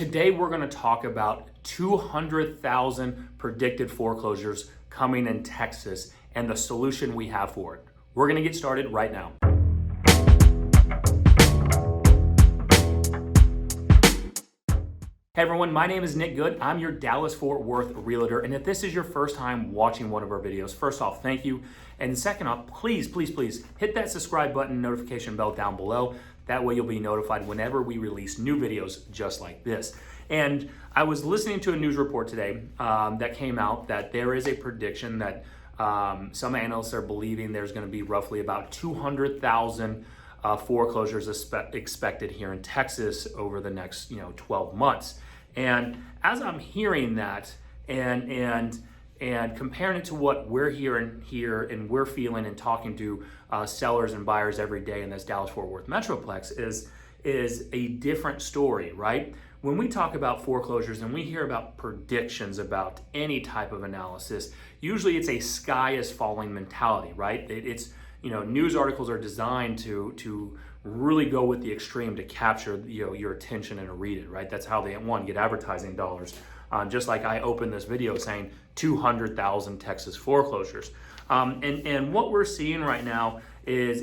Today we're going to talk about 200,000 predicted foreclosures coming in Texas and the solution we have for it. We're going to get started right now. Hey everyone, my name is Nick Good. I'm your Dallas-Fort Worth realtor, and if this is your first time watching one of our videos, first off, thank you. And second off, please hit that subscribe button, notification bell down below. That way you'll be notified whenever we release new videos just like this. And I was listening to a news report today that came out that there is a prediction that some analysts are believing there's going to be roughly about 200,000 foreclosures expected here in Texas over the next 12 months. And as I'm hearing that and comparing it to what we're hearing here and we're feeling and talking to sellers and buyers every day in this Dallas-Fort Worth metroplex is a different story, right? When we talk about foreclosures and we hear about predictions about any type of analysis, usually it's a sky is falling mentality, right? It's news articles are designed to really go with the extreme to capture your attention and to read it, right? That's how they get advertising dollars. Just like I opened this video saying 200,000 Texas foreclosures. And what we're seeing right now is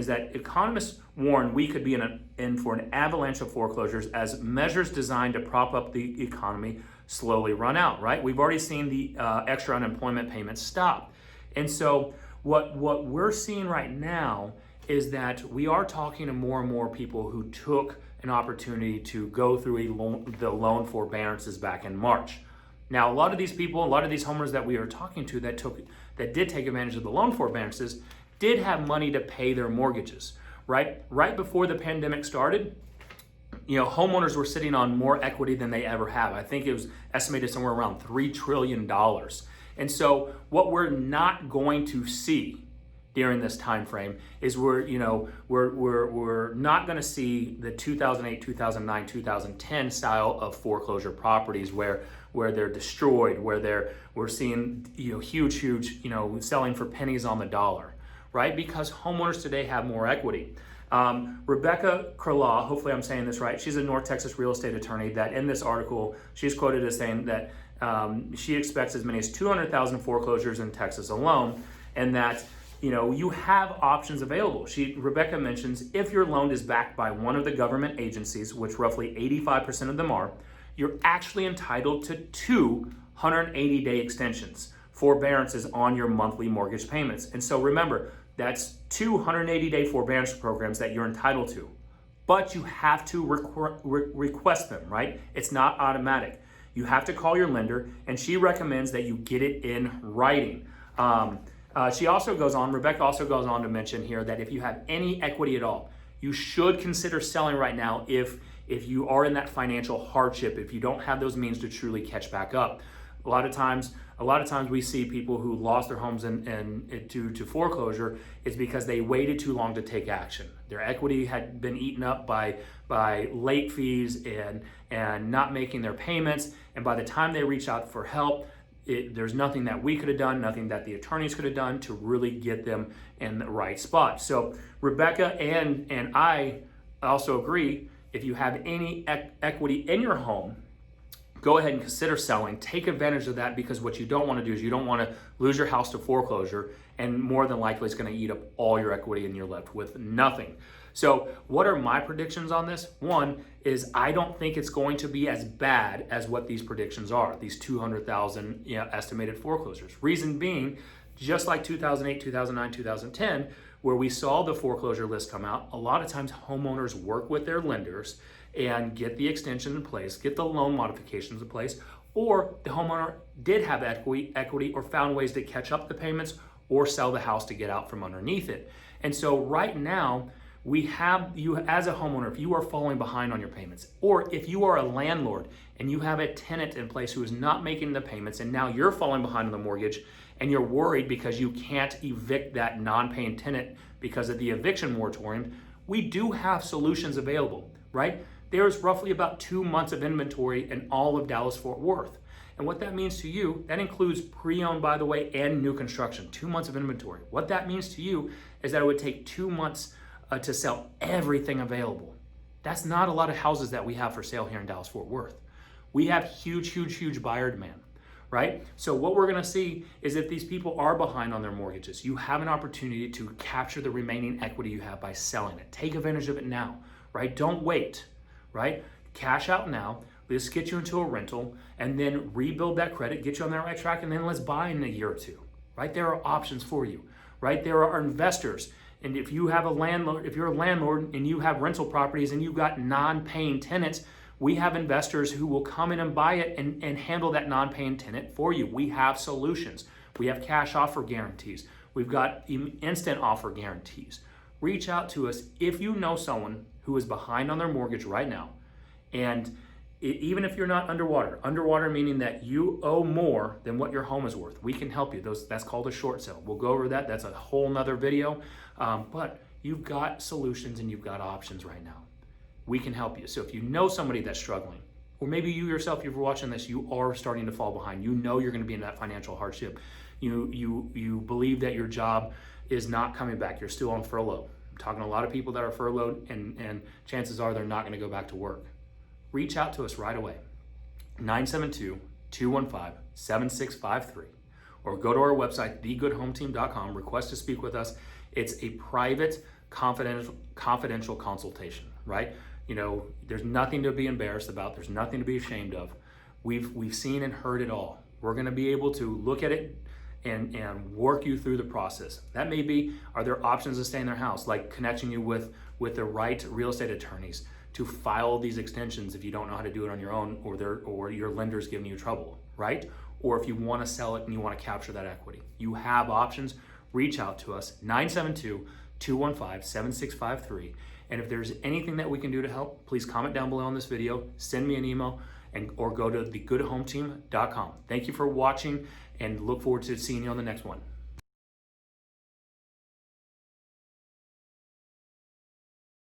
that economists warn we could be in for an avalanche of foreclosures as measures designed to prop up the economy slowly run out, right? We've already seen the extra unemployment payments stop. And so what we're seeing right now is that we are talking to more and more people who took an opportunity to go through the loan forbearances back in March. Now, a lot of these people, a lot of these homeowners that we are talking to that did take advantage of the loan forbearances did have money to pay their mortgages, right? Right before the pandemic started, homeowners were sitting on more equity than they ever have. I think it was estimated somewhere around $3 trillion. And so what we're not going to see during this time frame is we're not going to see the 2008, 2009, 2010 style of foreclosure properties where they're destroyed, where we're seeing huge selling for pennies on the dollar, right? Because homeowners today have more equity. Rebecca Kralaw, hopefully I'm saying this right, she's a North Texas real estate attorney that in this article she's quoted as saying that she expects as many as 200,000 foreclosures in Texas alone, and that you have options available. Rebecca mentions if your loan is backed by one of the government agencies, which roughly 85% of them are, you're actually entitled to 2 180-day extensions, forbearances on your monthly mortgage payments. And so remember, that's 2 180-day forbearance programs that you're entitled to, but you have to request them, right? It's not automatic. You have to call your lender, and she recommends that you get it in writing. Rebecca also goes on to mention here that if you have any equity at all, you should consider selling right now if you are in that financial hardship, if you don't have those means to truly catch back up. A lot of times we see people who lost their homes due to foreclosure. It's because they waited too long to take action. Their equity had been eaten up by late fees and not making their payments. And by the time they reach out for help, there's nothing that we could have done, nothing that the attorneys could have done to really get them in the right spot. So Rebecca and I also agree, if you have any equity in your home, go ahead and consider selling. Take advantage of that, because what you don't want to do is you don't want to lose your house to foreclosure, and more than likely it's going to eat up all your equity and you're left with nothing. So what are my predictions on this? One is I don't think it's going to be as bad as what these predictions are, these 200,000 estimated foreclosures. Reason being, just like 2008, 2009, 2010, where we saw the foreclosure list come out, a lot of times homeowners work with their lenders and get the extension in place, get the loan modifications in place, or the homeowner did have equity or found ways to catch up the payments or sell the house to get out from underneath it. And so right now, we have you as a homeowner, if you are falling behind on your payments, or if you are a landlord and you have a tenant in place who is not making the payments and now you're falling behind on the mortgage and you're worried because you can't evict that non-paying tenant because of the eviction moratorium, we do have solutions available, right? There's roughly about 2 months of inventory in all of Dallas-Fort Worth. And what that means to you, that includes pre-owned, by the way, and new construction, 2 months of inventory. What that means to you is that it would take 2 months to sell everything available. That's not a lot of houses that we have for sale here in Dallas-Fort Worth. We have huge buyer demand, right? So what we're gonna see is if these people are behind on their mortgages, you have an opportunity to capture the remaining equity you have by selling it. Take advantage of it now, right? Don't wait, right? Cash out now. Let's get you into a rental and then rebuild that credit, get you on that right track, and then let's buy in a year or two, right? There are options for you, right? There are investors. And if you have a landlord, if you're a landlord and you have rental properties and you've got non-paying tenants, we have investors who will come in and buy it and handle that non-paying tenant for you. We have solutions. We have cash offer guarantees. We've got instant offer guarantees. Reach out to us if you know someone who is behind on their mortgage right now. And even if you're not underwater meaning that you owe more than what your home is worth, we can help you. That's called a short sale. We'll go over that. That's a whole nother video. But you've got solutions and you've got options right now. We can help you. So if you know somebody that's struggling, or maybe you yourself, if you're watching this, you are starting to fall behind. You know you're going to be in that financial hardship. You believe that your job is not coming back. You're still on furlough. I'm talking to a lot of people that are furloughed, and chances are they're not going to go back to work. Reach out to us right away, 972-215-7653, or go to our website, thegoodhometeam.com, request to speak with us. It's a private, confidential consultation, right? You know, there's nothing to be embarrassed about. There's nothing to be ashamed of. We've seen and heard it all. We're going to be able to look at it and work you through the process. That may be, are there options to stay in their house, like connecting you with the right real estate attorneys to file these extensions if you don't know how to do it on your own, or your lender's giving you trouble, right? Or if you want to sell it and you want to capture that equity. You have options. Reach out to us, 972-215-7653. And if there's anything that we can do to help, please comment down below on this video, send me an email, or go to thegoodhometeam.com. Thank you for watching, and look forward to seeing you on the next one.